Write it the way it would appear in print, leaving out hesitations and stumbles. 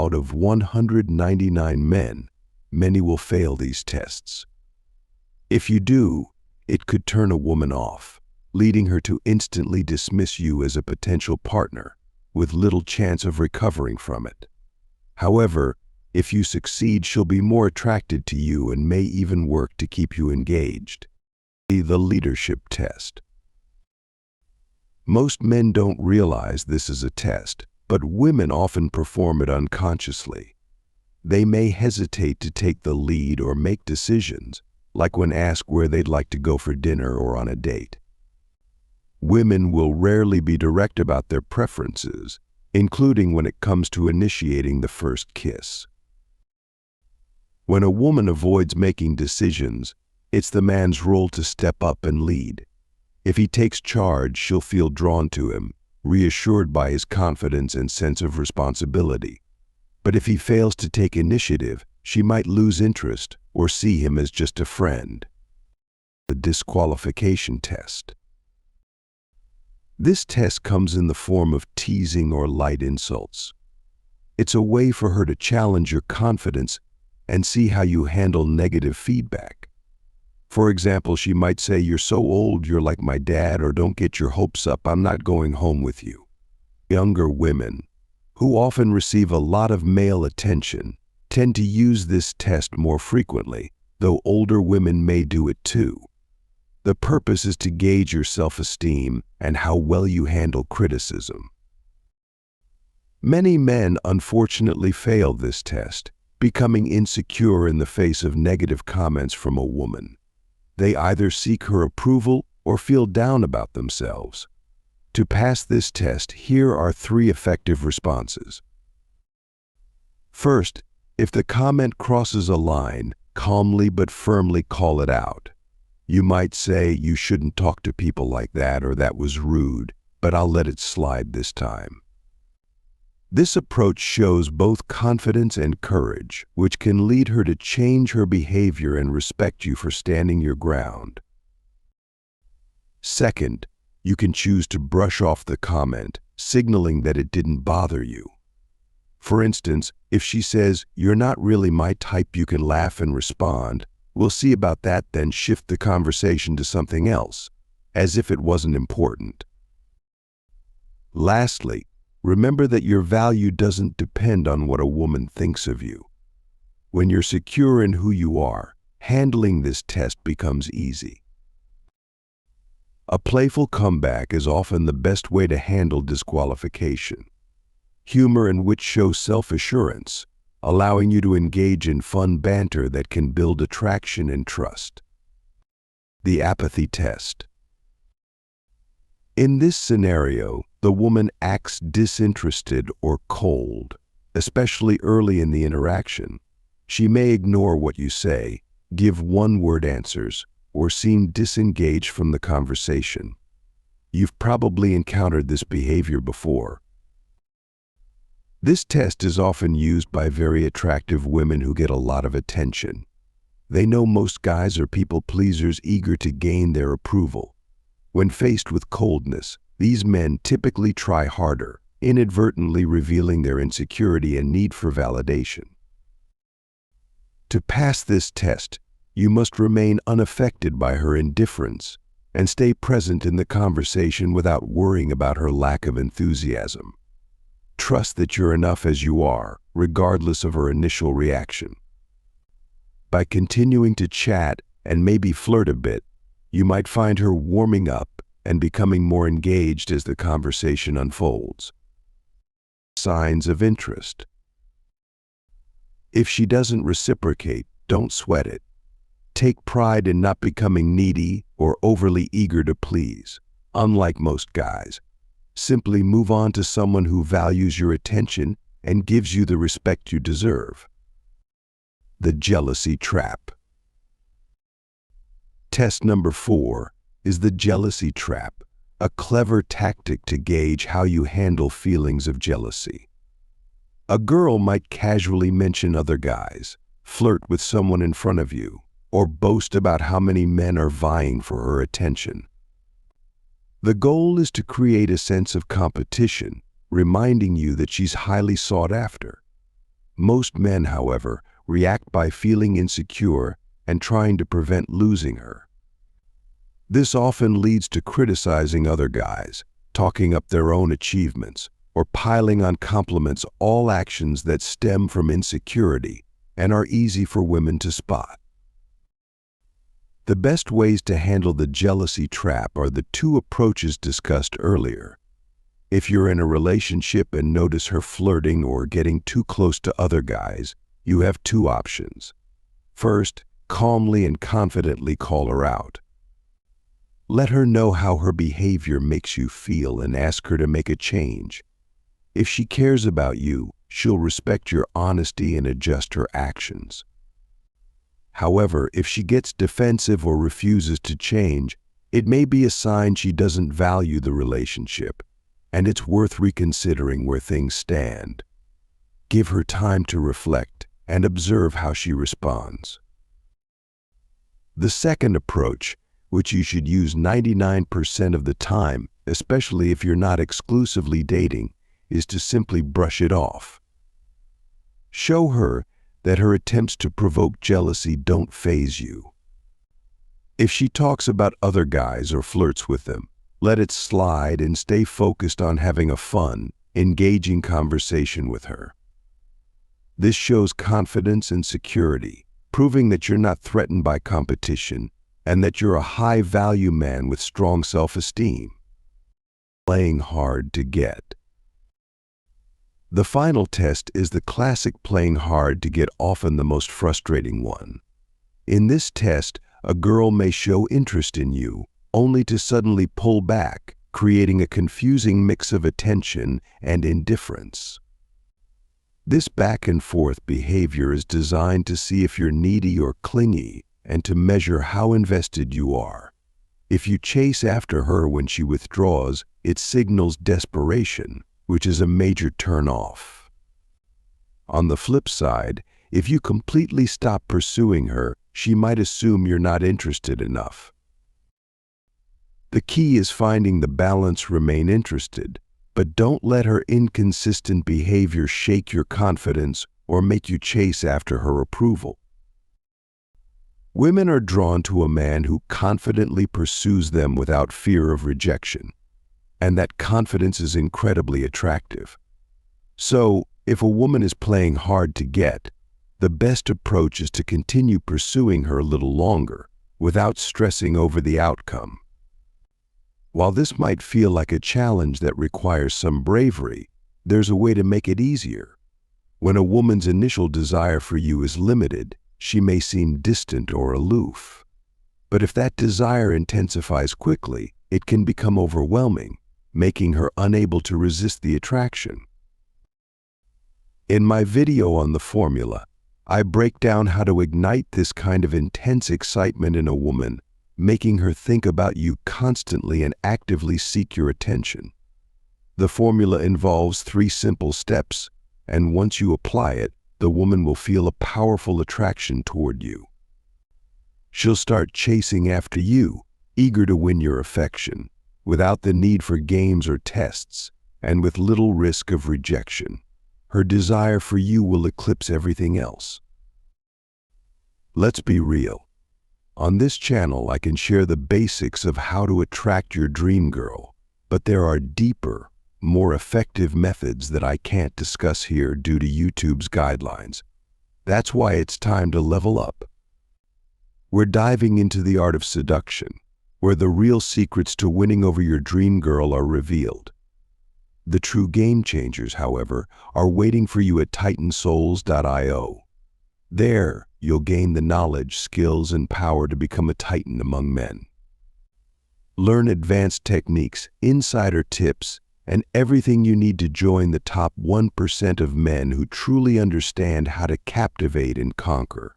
Out of 199 men, many will fail these tests. If you do, it could turn a woman off, leading her to instantly dismiss you as a potential partner, with little chance of recovering from it. However, if you succeed, she'll be more attracted to you and may even work to keep you engaged. The leadership test. Most men don't realize this is a test, but women often perform it unconsciously. They may hesitate to take the lead or make decisions, like when asked where they'd like to go for dinner or on a date. Women will rarely be direct about their preferences, including when it comes to initiating the first kiss. When a woman avoids making decisions, it's the man's role to step up and lead. If he takes charge, she'll feel drawn to him, reassured by his confidence and sense of responsibility. But if he fails to take initiative, she might lose interest or see him as just a friend. The disqualification test. This test comes in the form of teasing or light insults. It's a way for her to challenge your confidence and see how you handle negative feedback. For example, she might say, "You're so old, you're like my dad," or "Don't get your hopes up, I'm not going home with you." Younger women, who often receive a lot of male attention, tend to use this test more frequently, though older women may do it too. The purpose is to gauge your self-esteem and how well you handle criticism. Many men unfortunately fail this test, becoming insecure in the face of negative comments from a woman. They either seek her approval or feel down about themselves. To pass this test, here are 3 effective responses. First, if the comment crosses a line, calmly but firmly call it out. You might say, "You shouldn't talk to people like that," or "That was rude, but I'll let it slide this time." This approach shows both confidence and courage, which can lead her to change her behavior and respect you for standing your ground. Second, you can choose to brush off the comment, signaling that it didn't bother you. For instance, if she says, "You're not really my type," you can laugh and respond, "We'll see about that," then shift the conversation to something else, as if it wasn't important. Lastly, remember that your value doesn't depend on what a woman thinks of you. When you're secure in who you are, handling this test becomes easy. A playful comeback is often the best way to handle disqualification. Humor in which shows self-assurance, allowing you to engage in fun banter that can build attraction and trust. The apathy test. In this scenario, the woman acts disinterested or cold, especially early in the interaction. She may ignore what you say, give one-word answers, or seem disengaged from the conversation. You've probably encountered this behavior before. This test is often used by very attractive women who get a lot of attention. They know most guys are people pleasers eager to gain their approval. When faced with coldness, these men typically try harder, inadvertently revealing their insecurity and need for validation. To pass this test, you must remain unaffected by her indifference and stay present in the conversation without worrying about her lack of enthusiasm. Trust that you're enough as you are, regardless of her initial reaction. By continuing to chat and maybe flirt a bit, you might find her warming up and becoming more engaged as the conversation unfolds. Signs of interest. If she doesn't reciprocate, don't sweat it. Take pride in not becoming needy or overly eager to please. Unlike most guys, simply move on to someone who values your attention and gives you the respect you deserve. The jealousy trap. Test number 4 is the jealousy trap, a clever tactic to gauge how you handle feelings of jealousy. A girl might casually mention other guys, flirt with someone in front of you, or boast about how many men are vying for her attention. The goal is to create a sense of competition, reminding you that she's highly sought after. Most men, however, react by feeling insecure and trying to prevent losing her. This often leads to criticizing other guys, talking up their own achievements, or piling on compliments, all actions that stem from insecurity and are easy for women to spot. The best ways to handle the jealousy trap are the two approaches discussed earlier. If you're in a relationship and notice her flirting or getting too close to other guys, you have two options. First, calmly and confidently call her out. Let her know how her behavior makes you feel and ask her to make a change. If she cares about you, she'll respect your honesty and adjust her actions. However, if she gets defensive or refuses to change, it may be a sign she doesn't value the relationship, and it's worth reconsidering where things stand. Give her time to reflect and observe how she responds. The second approach, which you should use 99% of the time, especially if you're not exclusively dating, is to simply brush it off. Show her that her attempts to provoke jealousy don't faze you. If she talks about other guys or flirts with them, let it slide and stay focused on having a fun, engaging conversation with her. This shows confidence and security, proving that you're not threatened by competition and that you're a high-value man with strong self-esteem. Playing hard to get. The final test is the classic playing hard to get, often the most frustrating one. In this test, a girl may show interest in you, only to suddenly pull back, creating a confusing mix of attention and indifference. This back-and-forth behavior is designed to see if you're needy or clingy and to measure how invested you are. If you chase after her when she withdraws, it signals desperation, which is a major turn-off. On the flip side, if you completely stop pursuing her, she might assume you're not interested enough. The key is finding the balance. Remain interested, but don't let her inconsistent behavior shake your confidence or make you chase after her approval. Women are drawn to a man who confidently pursues them without fear of rejection, and that confidence is incredibly attractive. So, if a woman is playing hard to get, the best approach is to continue pursuing her a little longer, without stressing over the outcome. While this might feel like a challenge that requires some bravery, there's a way to make it easier. When a woman's initial desire for you is limited, she may seem distant or aloof. But if that desire intensifies quickly, it can become overwhelming, making her unable to resist the attraction. In my video on the formula, I break down how to ignite this kind of intense excitement in a woman, making her think about you constantly and actively seek your attention. The formula involves 3 simple steps, and once you apply it, the woman will feel a powerful attraction toward you. She'll start chasing after you, eager to win your affection, without the need for games or tests, and with little risk of rejection. Her desire for you will eclipse everything else. Let's be real. On this channel, I can share the basics of how to attract your dream girl, but there are deeper, more effective methods that I can't discuss here due to YouTube's guidelines. That's why it's time to level up. We're diving into the art of seduction, where the real secrets to winning over your dream girl are revealed. The true game changers, however, are waiting for you at titansouls.io. There, you'll gain the knowledge, skills, and power to become a titan among men. Learn advanced techniques, insider tips, and everything you need to join the top 1% of men who truly understand how to captivate and conquer.